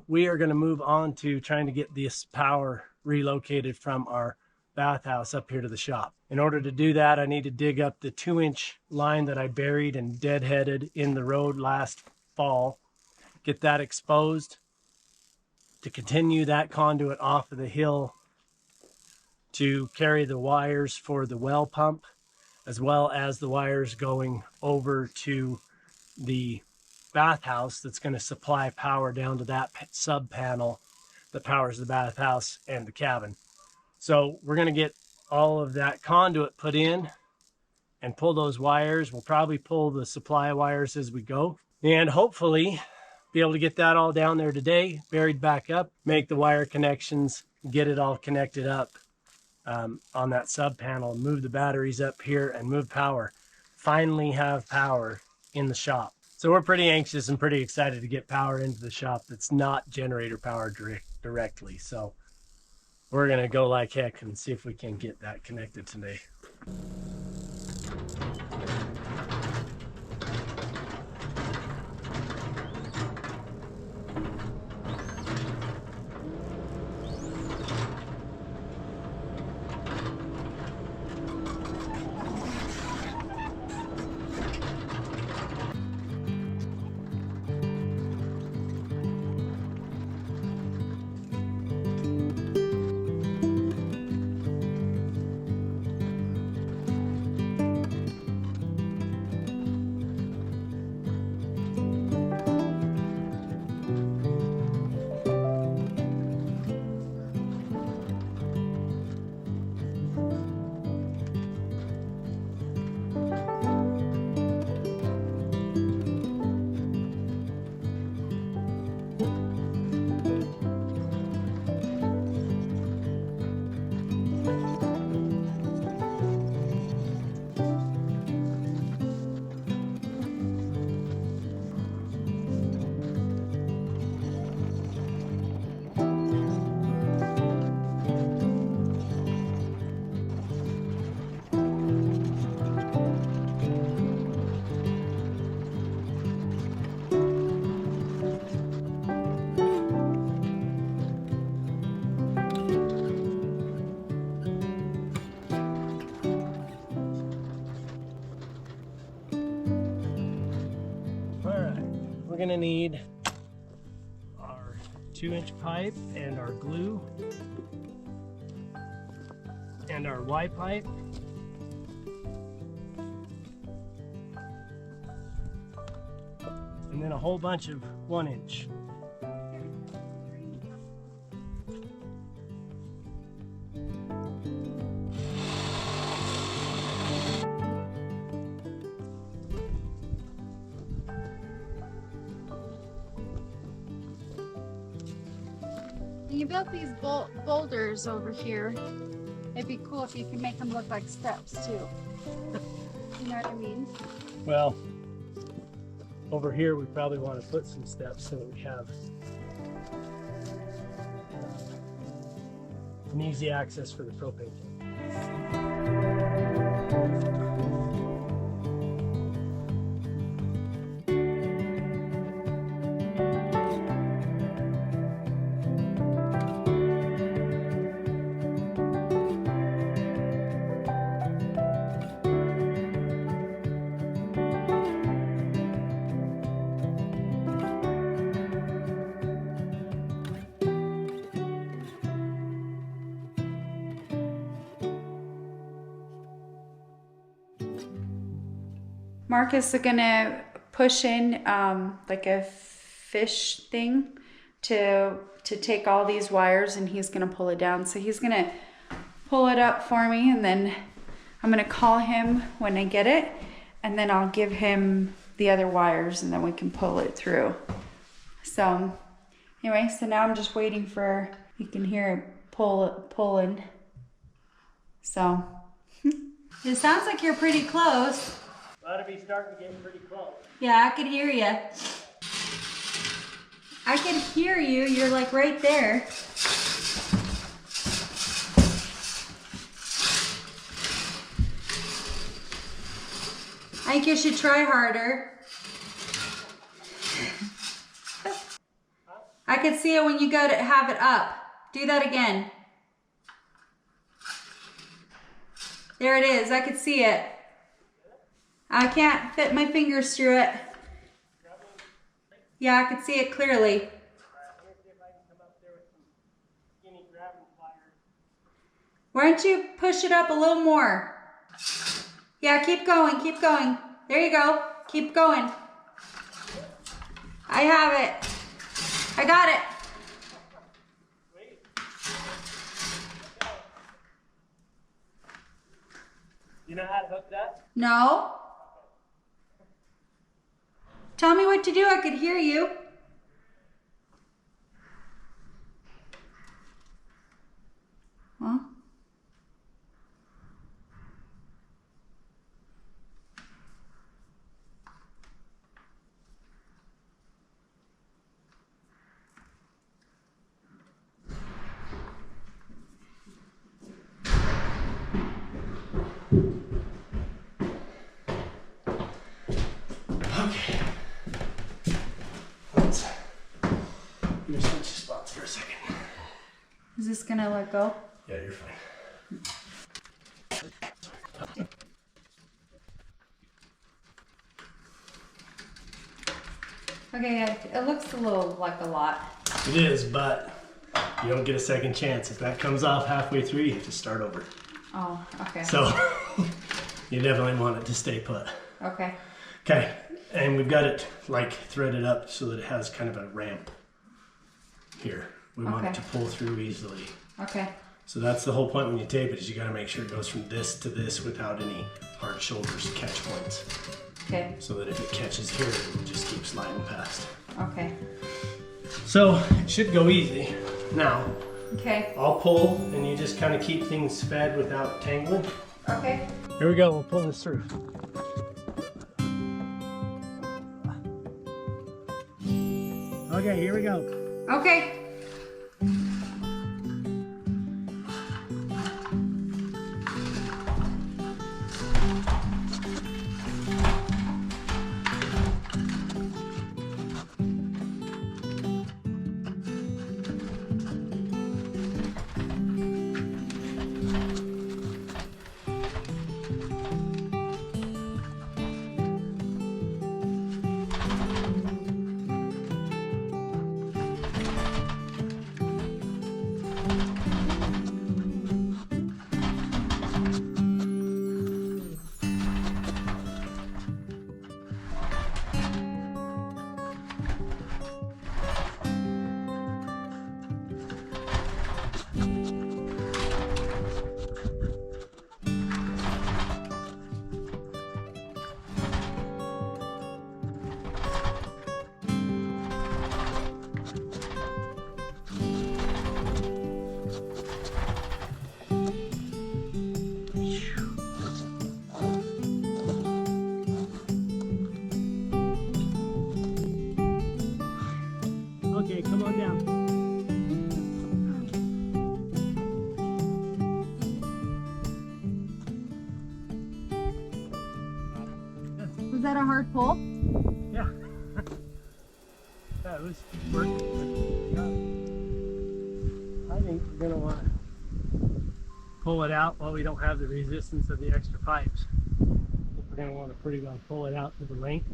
We are going to move on to trying to get this power relocated from our bathhouse up here to the shop. In order to do that, I need to dig up the 2-inch line that I buried and deadheaded in the road last fall, get that exposed to continue that conduit off of the hill to carry the wires for the well pump, as well as the wires going over to the bathhouse that's going to supply power down to that sub panel that powers the bathhouse and the cabin. So we're going to get all of that conduit put in and pull those wires. We'll probably pull the supply wires as we go, and hopefully be able to get that all down there today, buried back up, make the wire connections, get it all connected up on that sub panel, move the batteries up here and move power. Finally have power in the shop. So we're pretty anxious and pretty excited to get power into the shop that's not generator power directly. So we're gonna go like heck and see if we can get that connected today. We're gonna need our 2-inch pipe and our glue and our Y pipe. And then a whole bunch of 1-inch. You built these boulders over here. It'd be cool if you could make them look like steps too. You know what I mean? Well, over here we probably want to put some steps so that we have an easy access for the propane tank. Marcus is gonna push in like a fish thing to take all these wires, and he's gonna pull it down. So he's gonna pull it up for me, and then I'm gonna call him when I get it, and then I'll give him the other wires, and then we can pull it through. So anyway, so now I'm just waiting for, you can hear it pulling. So it sounds like you're pretty close. Ought to be starting to get pretty close. Yeah, I could hear you. I can hear you. You're like right there. I think you should try harder. I I could see it when you go to have it up. Do that again. There it is. I could see it. I can't fit my fingers through it. Yeah, I could see it clearly. Why don't you push it up a little more? Yeah, keep going, keep going. There you go. Keep going. I have it. I got it. You know how to hook that? No. Tell me what to do. I could hear you. Huh? Okay. Let's switch spots for a second. Is this gonna let go? Yeah, you're fine. Okay, it looks a little like a lot. It is, but you don't get a second chance. If that comes off halfway through, you have to start over. Oh, okay. So you definitely want it to stay put. Okay. Okay, and we've got it like threaded up so that it has kind of a ramp here. We want it Okay. to pull through easily. Okay. So that's the whole point when you tape it, is you got to make sure it goes from this to this without any hard shoulders catch points. Okay. So that if it catches here, it will just keep sliding past. Okay. So it should go easy. Now, Okay. I'll pull and you just kind of keep things fed without tangling. Okay. Here we go, we'll pull this through. Okay, here we go. Okay. Okay, come on down. Was that a hard pull? Yeah. That was working. I think we're gonna want to pull it out while we don't have the resistance of the extra pipes. We're gonna want to pretty well pull it out to the length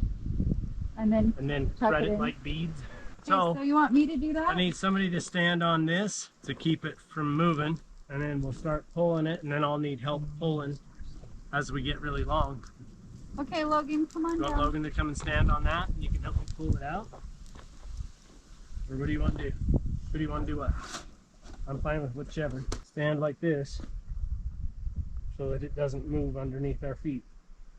And then tuck thread it it in. like beads. So you want me to do that? I need somebody to stand on this to keep it from moving, and then we'll start pulling it, and then I'll need help pulling as we get really long. Okay, Logan, come on You want down. Logan to come and stand on that, and you can help me pull it out? Or what do you want to do? Who do you want to do what? I'm fine with whichever. Stand like this so that it doesn't move underneath our feet.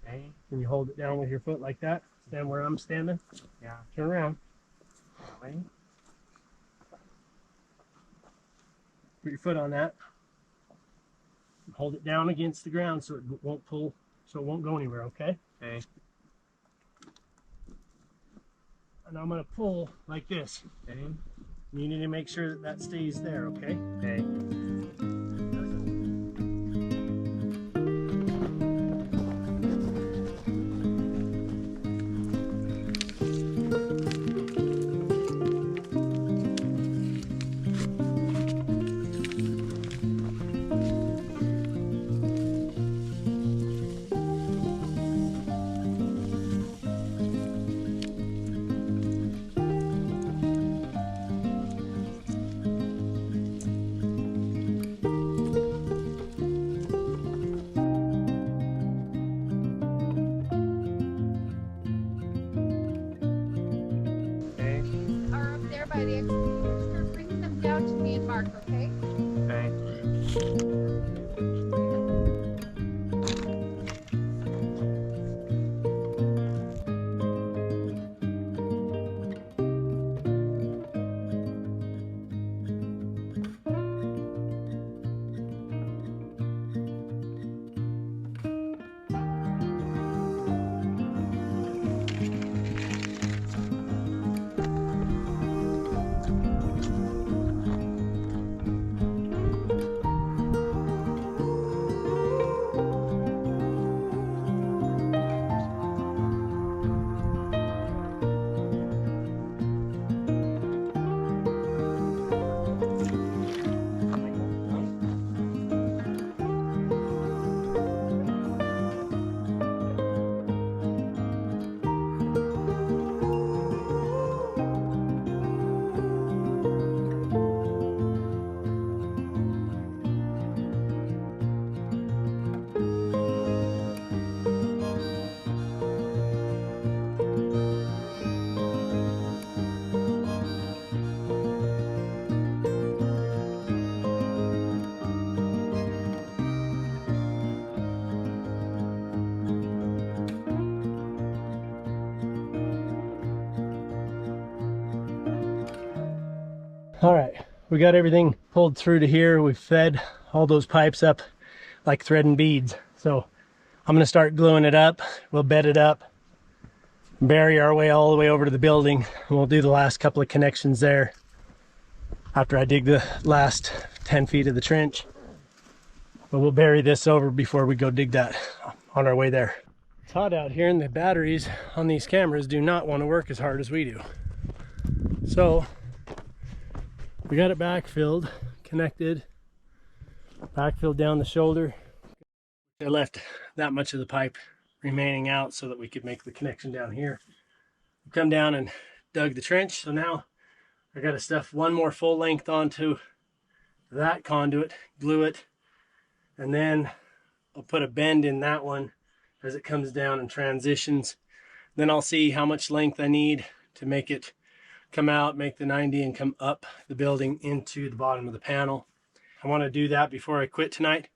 Okay. Can you hold it down with your foot like that? Stand where I'm standing? Yeah. Turn around. Okay. Put your foot on that. Hold it down against the ground so it won't pull, so it won't go anywhere, okay? Okay. And I'm going to pull like this. Okay. You need to make sure that that stays there, okay? Okay. mark, okay? Okay. All right, we got everything pulled through to here. We've fed all those pipes up like thread and beads. So I'm gonna start gluing it up. We'll bed it up, bury our way all the way over to the building, and we'll do the last couple of connections there after I dig the last 10 feet of the trench. But we'll bury this over before we go dig that on our way there. It's hot out here and the batteries on these cameras do not want to work as hard as we do. So we got it backfilled, connected, backfilled down the shoulder. I left that much of the pipe remaining out so that we could make the connection down here. We come down and dug the trench, so now I got to stuff one more full length onto that conduit, glue it, and then I'll put a bend in that one as it comes down and transitions. Then I'll see how much length I need to make it come out, make the 90 and come up the building into the bottom of the panel. I want to do that before I quit tonight.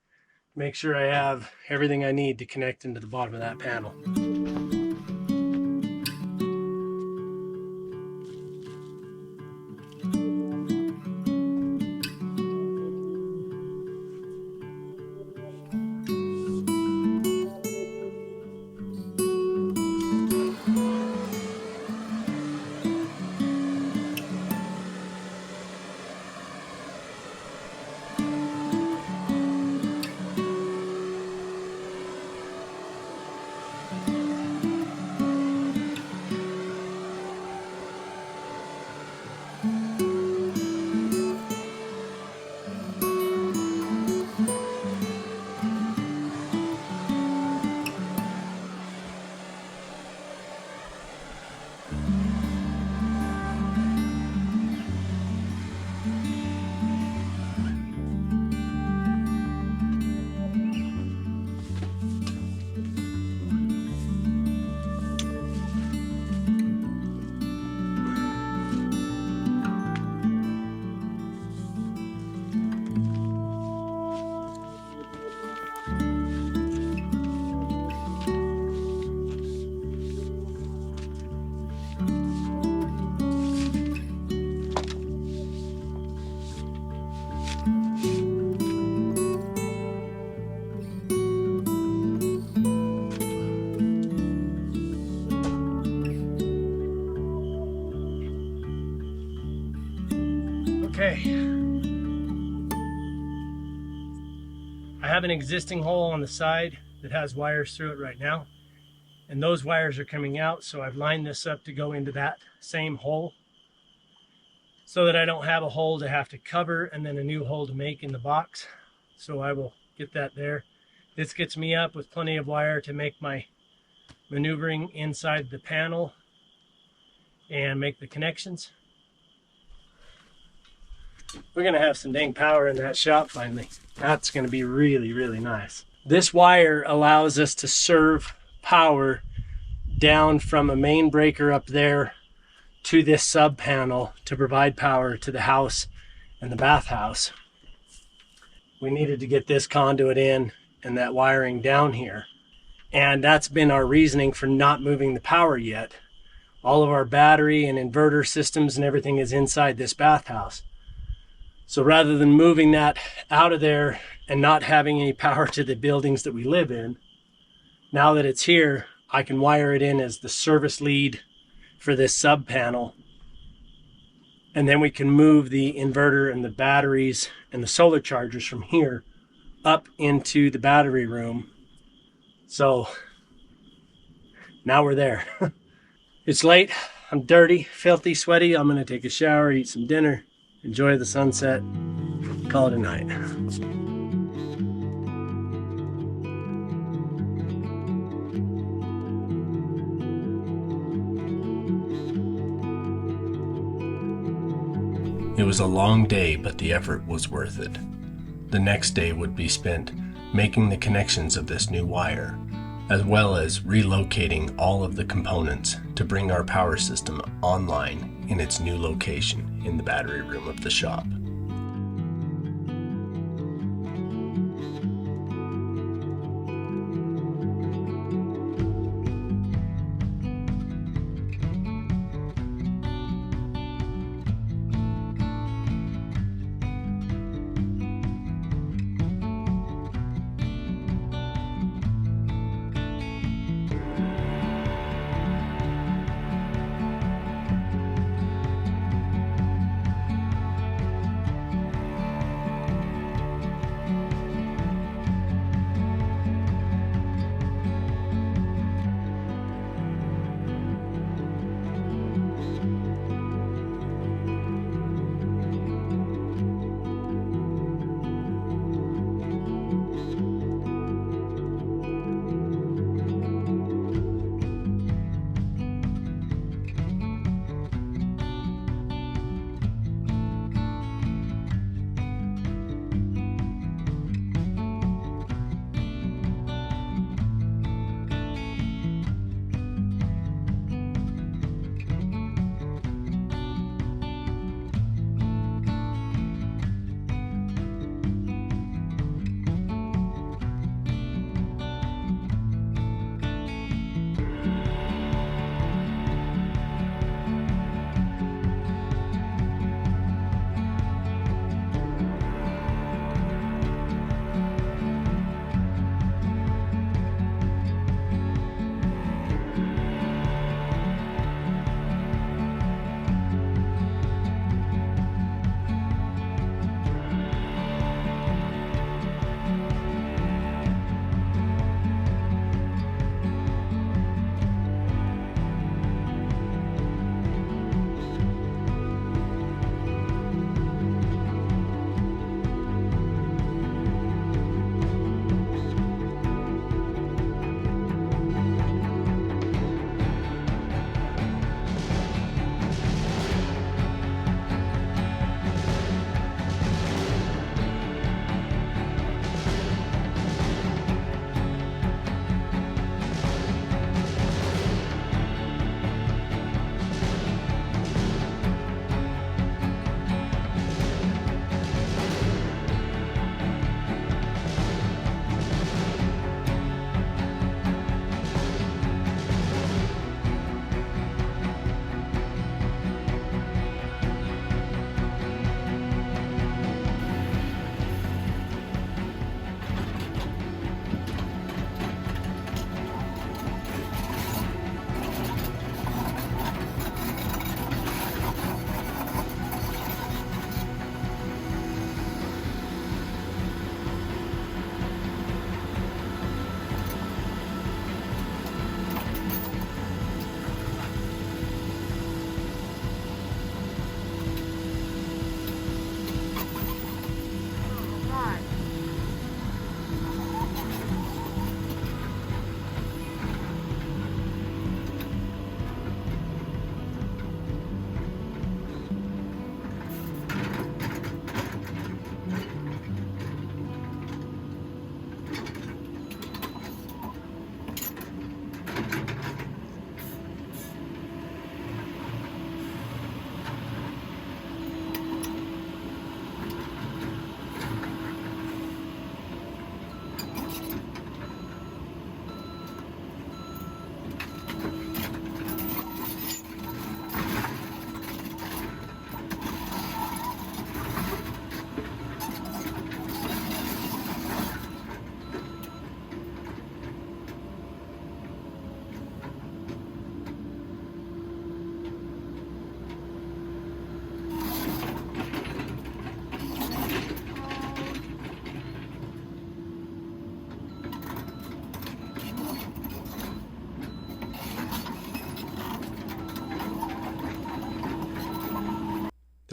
Make sure I have everything I need to connect into the bottom of that panel. Okay. I have an existing hole on the side that has wires through it right now, and those wires are coming out, so I've lined this up to go into that same hole so that I don't have a hole to have to cover and then a new hole to make in the box. So I will get that there. This gets me up with plenty of wire to make my maneuvering inside the panel and make the connections. We're gonna have some dang power in that shop finally. That's gonna be really, really nice. This wire allows us to serve power down from a main breaker up there to this sub panel to provide power to the house and the bathhouse, we needed to get this conduit in and that wiring down here. And that's been our reasoning for not moving the power yet. All of our battery and inverter systems and everything is inside this bathhouse. So rather than moving that out of there and not having any power to the buildings that we live in, now that it's here, I can wire it in as the service lead for this sub panel. And then we can move the inverter and the batteries and the solar chargers from here up into the battery room. So now we're there. It's late, I'm dirty, filthy, sweaty. I'm gonna take a shower, eat some dinner, enjoy the sunset, call it a night. It was a long day, but the effort was worth it. The next day would be spent making the connections of this new wire, as well as relocating all of the components to bring our power system online in its new location in the battery room of the shop.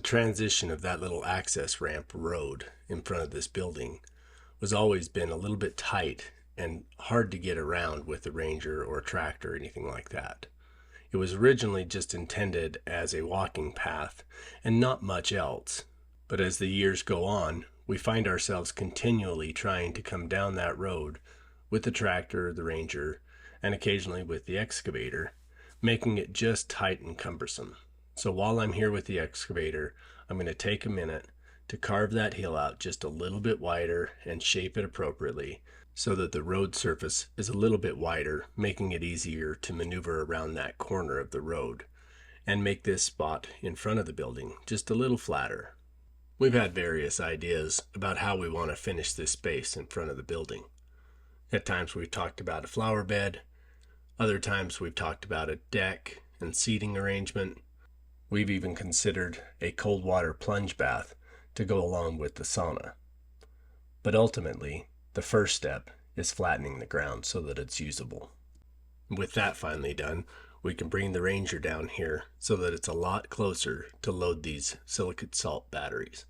transition of that little access ramp road in front of this building was always been a little bit tight and hard to get around with a Ranger or a tractor or anything like that. It was originally just intended as a walking path and not much else. But as the years go on, we find ourselves continually trying to come down that road with the tractor, the Ranger, and occasionally with the excavator, making it just tight and cumbersome. So while I'm here with the excavator, I'm going to take a minute to carve that hill out just a little bit wider and shape it appropriately so that the road surface is a little bit wider, making it easier to maneuver around that corner of the road, and make this spot in front of the building just a little flatter. We've had various ideas about how we want to finish this space in front of the building. At times we've talked about a flower bed, other times we've talked about a deck and seating arrangement. We've even considered a cold water plunge bath to go along with the sauna. But ultimately, the first step is flattening the ground so that it's usable. With that finally done, we can bring the Ranger down here so that it's a lot closer to load these silicate salt batteries.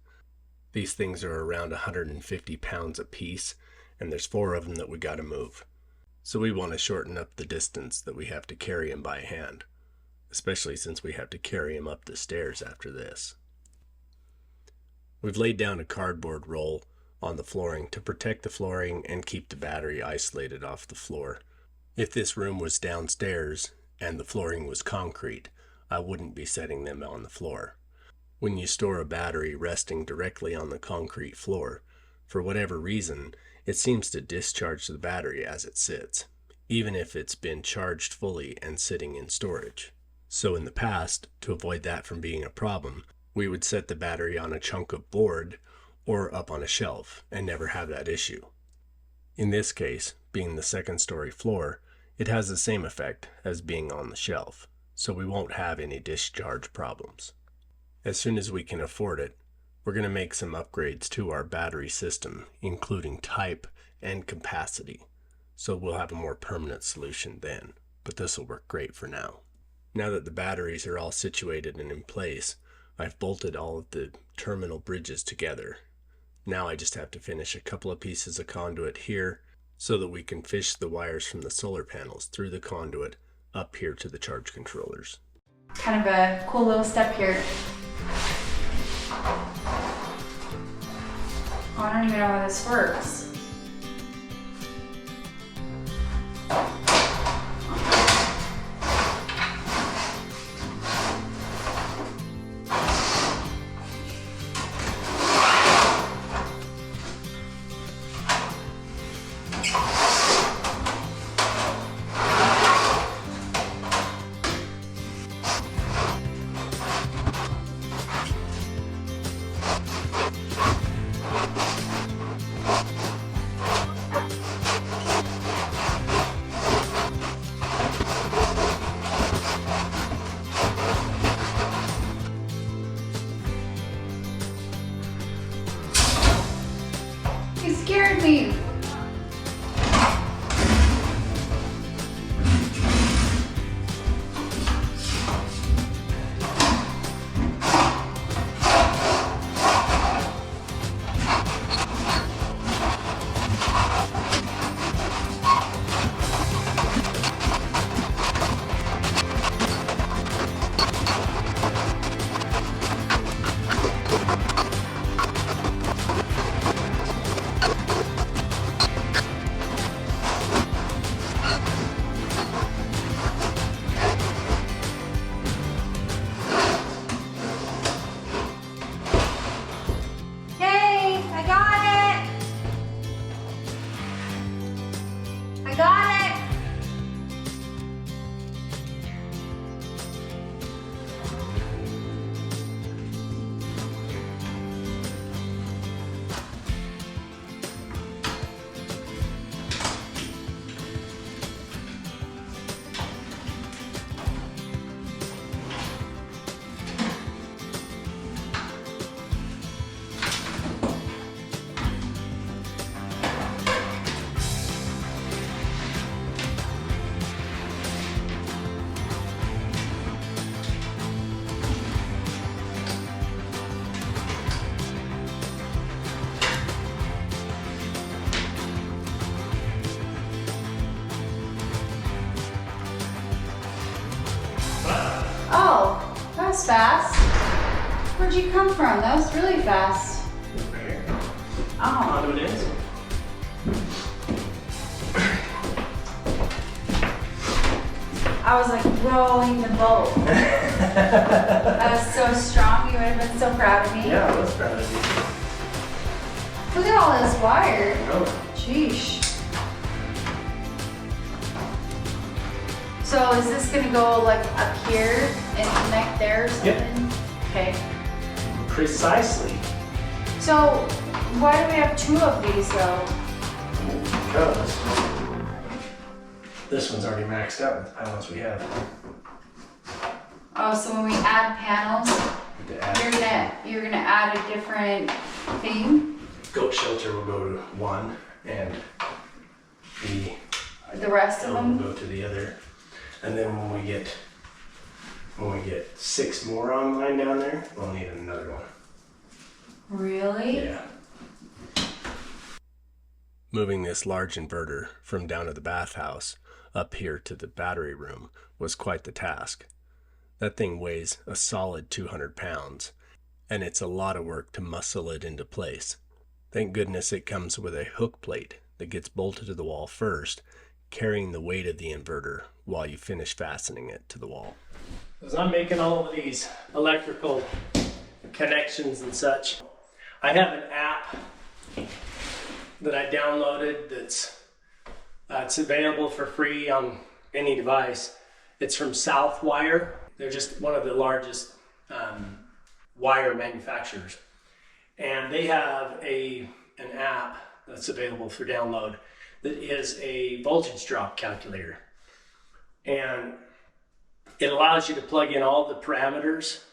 These things are around 150 pounds a piece, and there's 4 of them that we gotta move. So we want to shorten up the distance that we have to carry them by hand, especially since we have to carry them up the stairs after this. We've laid down a cardboard roll on the flooring to protect the flooring and keep the battery isolated off the floor. If this room was downstairs and the flooring was concrete, I wouldn't be setting them on the floor. When you store a battery resting directly on the concrete floor, for whatever reason, it seems to discharge the battery as it sits, even if it's been charged fully and sitting in storage. So in the past, to avoid that from being a problem, we would set the battery on a chunk of board or up on a shelf and never have that issue. In this case, being the second-story floor, it has the same effect as being on the shelf, so we won't have any discharge problems. As soon as we can afford it, we're going to make some upgrades to our battery system, including type and capacity, so we'll have a more permanent solution then, but this will work great for now. Now that the batteries are all situated and in place, I've bolted all of the terminal bridges together. Now I just have to finish a couple of pieces of conduit here so that we can fish the wires from the solar panels through the conduit up here to the charge controllers. Kind of a cool little step here. Oh, I don't even know how this works. You scared me. fast. Where'd you come from? That was really fast. Over here. Oh. Conduit is. I was like rolling the boat. That was so strong. You would have been so proud of me. Yeah, I was proud of you. Look at all this wire. Oh. Sheesh. So is this gonna go like up here and connect there or something? Yep. Okay. Precisely. So why do we have two of these though? Because this one's already maxed out with the panels we have. Oh, so when we add panels, To add. you're gonna add a different thing? Goat shelter will go to one, and The rest of will them? go to the other. And then when we get 6 more online down there, we'll need another one. Really? Yeah. Moving this large inverter from down at the bathhouse up here to the battery room was quite the task. That thing weighs a solid 200 pounds, and it's a lot of work to muscle it into place. Thank goodness it comes with a hook plate that gets bolted to the wall first, carrying the weight of the inverter while you finish fastening it to the wall. As I'm making all of these electrical connections and such, I have an app that I downloaded that's it's available for free on any device. It's from Southwire. They're just one of the largest wire manufacturers. And they have an app that's available for download that is a voltage drop calculator. And it allows you to plug in all the parameters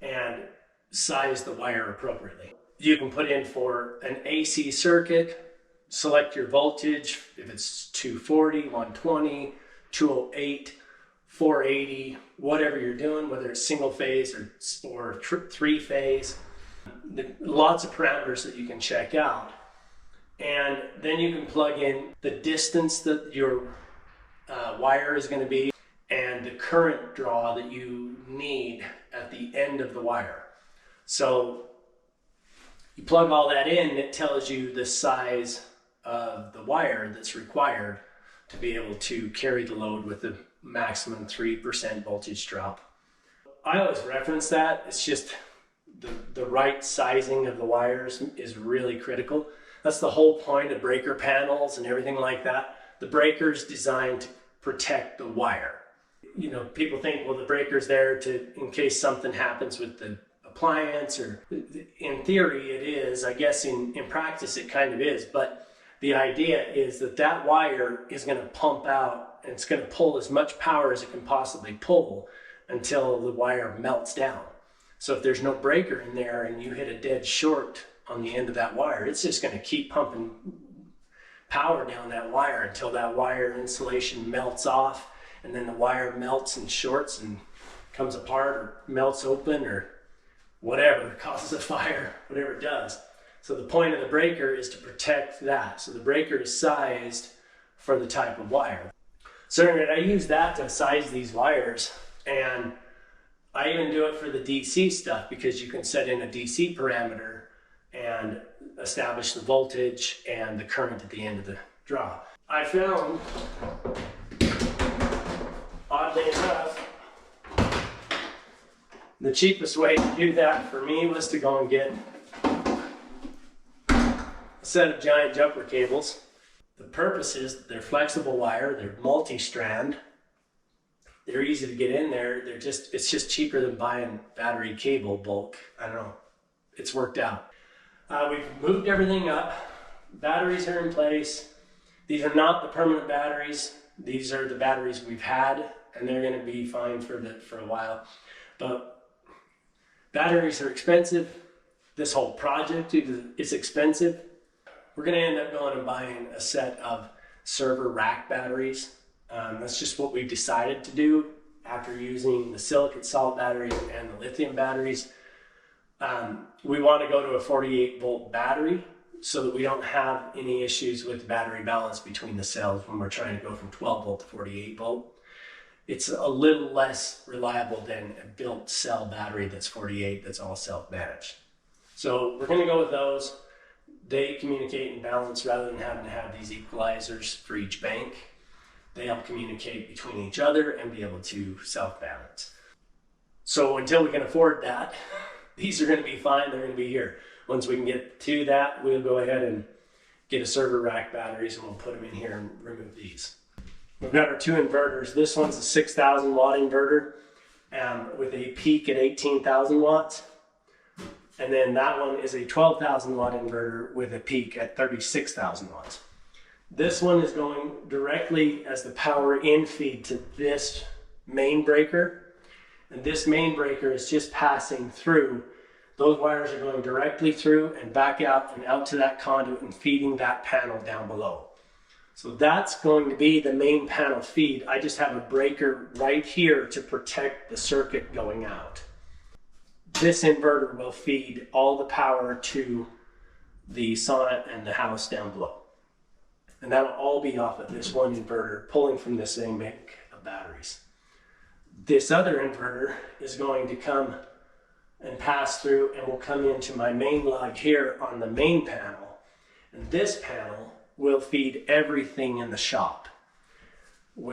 and size the wire appropriately. You can put in for an AC circuit, select your voltage, if it's 240, 120, 208, 480, whatever you're doing, whether it's single phase or 3 phase. Lots of parameters that you can check out. And then you can plug in the distance that your wire is going to be and the current draw that you need at the end of the wire. So you plug all that in, and it tells you the size of the wire that's required to be able to carry the load with the maximum 3% voltage drop. I always reference that. It's just the right sizing of the wires is really critical. That's the whole point of breaker panels and everything like that. The breaker's designed to protect the wire. You know, people think, well, the breaker's there in case something happens with the appliance, or in theory it is. I guess in practice it kind of is, but the idea is that wire is going to pump out and it's going to pull as much power as it can possibly pull until the wire melts down. So if there's no breaker in there and you hit a dead short on the end of that wire, it's just going to keep pumping power down that wire until that wire insulation melts off, and then the wire melts and shorts and comes apart or melts open or whatever, causes a fire, whatever it does. So the point of the breaker is to protect that. So the breaker is sized for the type of wire. So anyway, I use that to size these wires, and I even do it for the DC stuff because you can set in a DC parameter and establish the voltage and the current at the end of the draw. I found, oddly enough, the cheapest way to do that for me was to go and get a set of giant jumper cables. The purpose is they're flexible wire, they're multi-strand, they're easy to get in there, it's just cheaper than buying battery cable bulk. I don't know, it's worked out. We've moved everything up, batteries are in place. These are not the permanent batteries, these are the batteries we've had, and they're going to be fine for a while. But batteries are expensive. This whole project is expensive. We're going to end up going and buying a set of server rack batteries. That's just what we've decided to do after using the silicate salt batteries and the lithium batteries. We want to go to a 48 volt battery so that we don't have any issues with battery balance between the cells when we're trying to go from 12 volt to 48 volt. it's a little less reliable than a built cell battery that's 48 that's all self-managed. So we're going to go with those. They communicate and balance rather than having to have these equalizers for each bank. They help communicate between each other and be able to self-balance. So until we can afford that, these are going to be fine. They're going to be here. Once we can get to that, we'll go ahead and get a server rack batteries and we'll put them in here and remove these. We've got our two inverters. This one's a 6,000 watt inverter with a peak at 18,000 watts. And then that one is a 12,000 watt inverter with a peak at 36,000 watts. This one is going directly as the power in feed to this main breaker. And this main breaker is just passing through. Those wires are going directly through and back out and out to that conduit and feeding that panel down below. So that's going to be the main panel feed. I just have a breaker right here to protect the circuit going out. This inverter will feed all the power to the sauna and the house down below. And that'll all be off of this one inverter pulling from the same bank of batteries. This other inverter is going to come and pass through and will come into my main lug here on the main panel. And this panel will feed everything in the shop.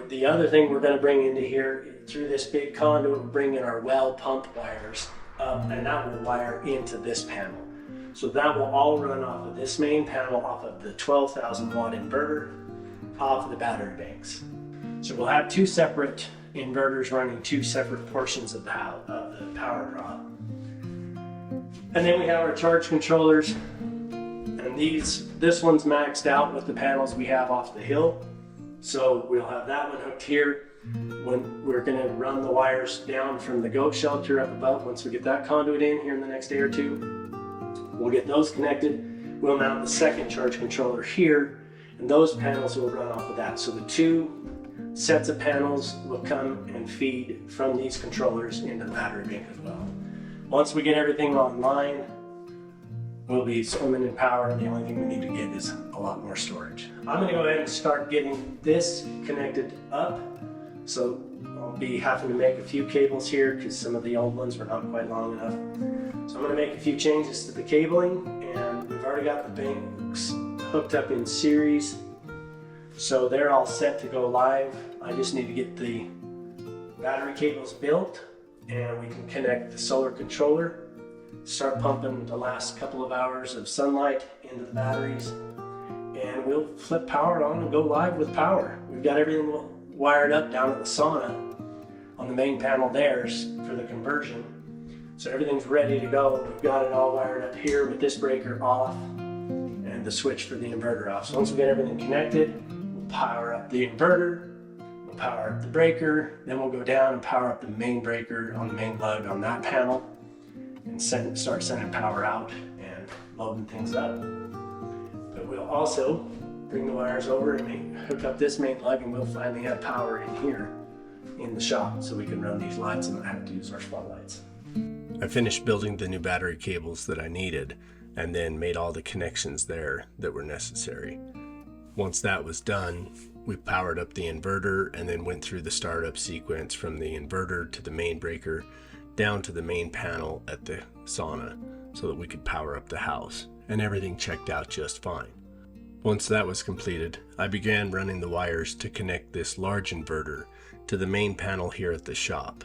The other thing we're going to bring into here through this big conduit, we'll bring in our well pump wires up, and that will wire into this panel. So that will all run off of this main panel, off of the 12,000 watt inverter, off of the battery banks. So we'll have two separate inverters running two separate portions of the power draw. And then we have our charge controllers, and this one's maxed out with the panels we have off the hill. So we'll have that one hooked here. When we're going to run the wires down from the goat shelter up above, once we get that conduit in here in the next day or two, we'll get those connected. We'll mount the second charge controller here, and those panels will run off of that. So the two sets of panels will come and feed from these controllers into the battery bank as well. Once we get everything online, we'll be swimming in power, and the only thing we need to get is a lot more storage. I'm going to go ahead and start getting this connected up. So I'll be having to make a few cables here because some of the old ones were not quite long enough. So I'm going to make a few changes to the cabling, and we've already got the banks hooked up in series. So they're all set to go live. I just need to get the battery cables built, and we can connect the solar controller, start pumping the last couple of hours of sunlight into the batteries, and we'll flip power on and go live with power. We've got everything wired up down at the sauna on the main panel there for the conversion. So everything's ready to go. We've got it all wired up here with this breaker off and the switch for the inverter off. So once we get everything connected, we'll power up the inverter, we'll power up the breaker, then we'll go down and power up the main breaker on the main lug on that panel and start sending power out and loading things up. But we'll also bring the wires over and hook up this main lug, and we'll finally have power in here in the shop so we can run these lights and not have to use our spotlights. I finished building the new battery cables that I needed and then made all the connections there that were necessary. Once that was done, we powered up the inverter and then went through the startup sequence from the inverter to the main breaker down to the main panel at the sauna so that we could power up the house, and everything checked out just fine. Once that was completed, I began running the wires to connect this large inverter to the main panel here at the shop.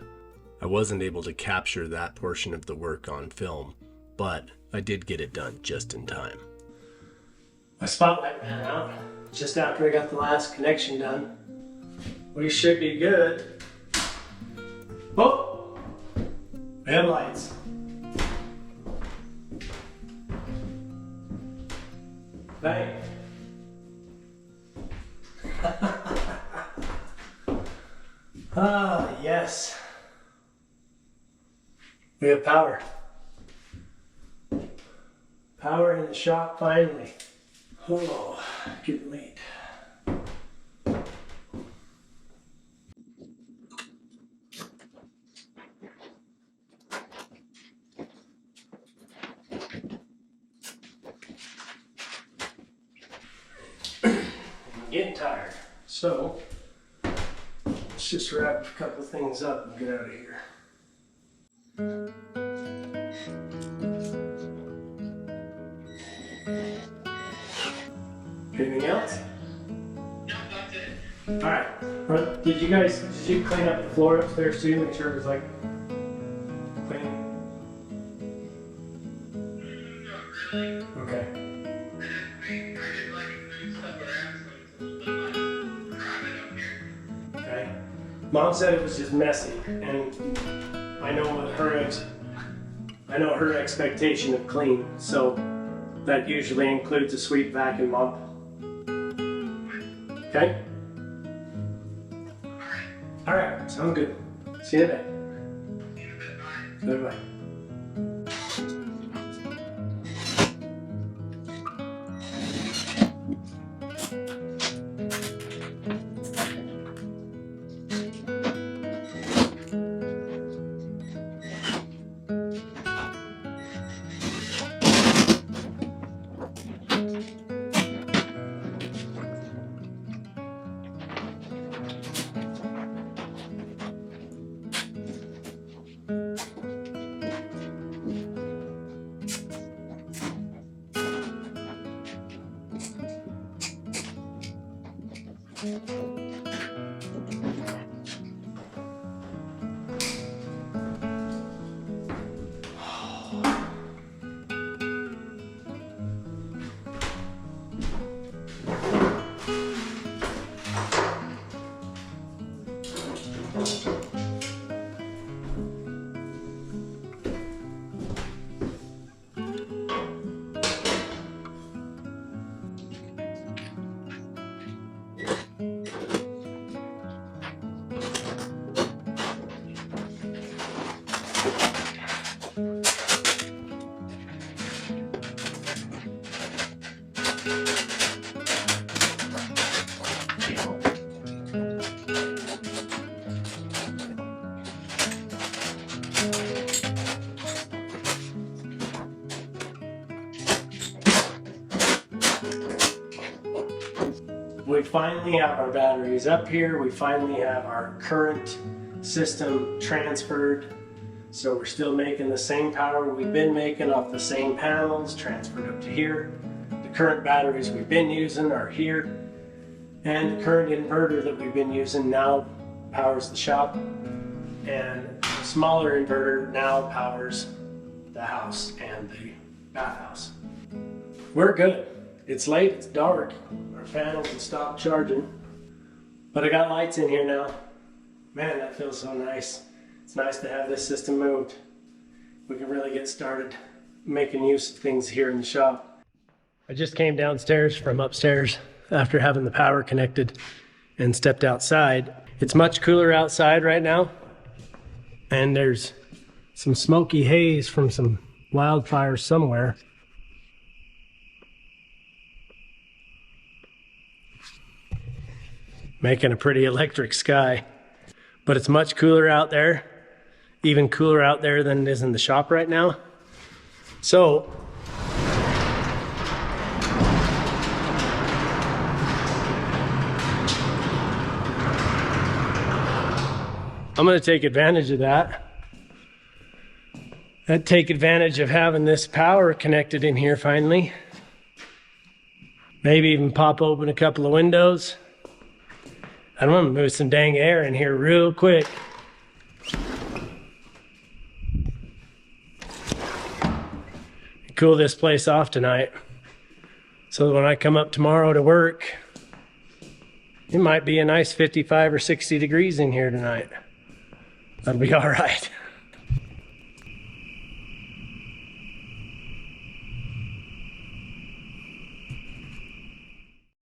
I wasn't able to capture that portion of the work on film, but I did get it done just in time. My spotlight ran out just after I got the last connection done. We should be good. Oh, we have lights. Bang. Ah, yes. We have power. Power in the shop finally. Oh, getting late. I'm getting tired. So, Let's just wrap a couple things up and get out of here. Anything else? No, that's it. Alright. Did you clean up the floor upstairs too? Make sure it was like clean? Not really. Okay. I did like move stuff around, so it's a little bit crowded up here. Okay. Mom said it was just messy, and I know what I know her expectation of clean, so that usually includes a sweep, vac, and mop. Okay? Alright, sounds good. See you in a bit. See you in a bit, bye. Bye-bye. We finally have our batteries up here. We finally have our current system transferred. So we're still making the same power we've been making off the same panels, transferred up to here. The current batteries we've been using are here. And the current inverter that we've been using now powers the shop. And the smaller inverter now powers the house and the bathhouse. We're good. It's late, it's dark. Our panels have stopped charging. But I got lights in here now. Man, that feels so nice. It's nice to have this system moved. We can really get started making use of things here in the shop. I just came downstairs from upstairs after having the power connected and stepped outside. It's much cooler outside right now. And there's some smoky haze from some wildfires somewhere. Making a pretty electric sky. But it's much cooler out there, even cooler out there than it is in the shop right now. So, I'm gonna take advantage of that. And take advantage of having this power connected in here finally. Maybe even pop open a couple of windows. I'm gonna move some dang air in here real quick. Cool this place off tonight. So when I come up tomorrow to work, it might be a nice 55 or 60 degrees in here tonight. That'll be all right.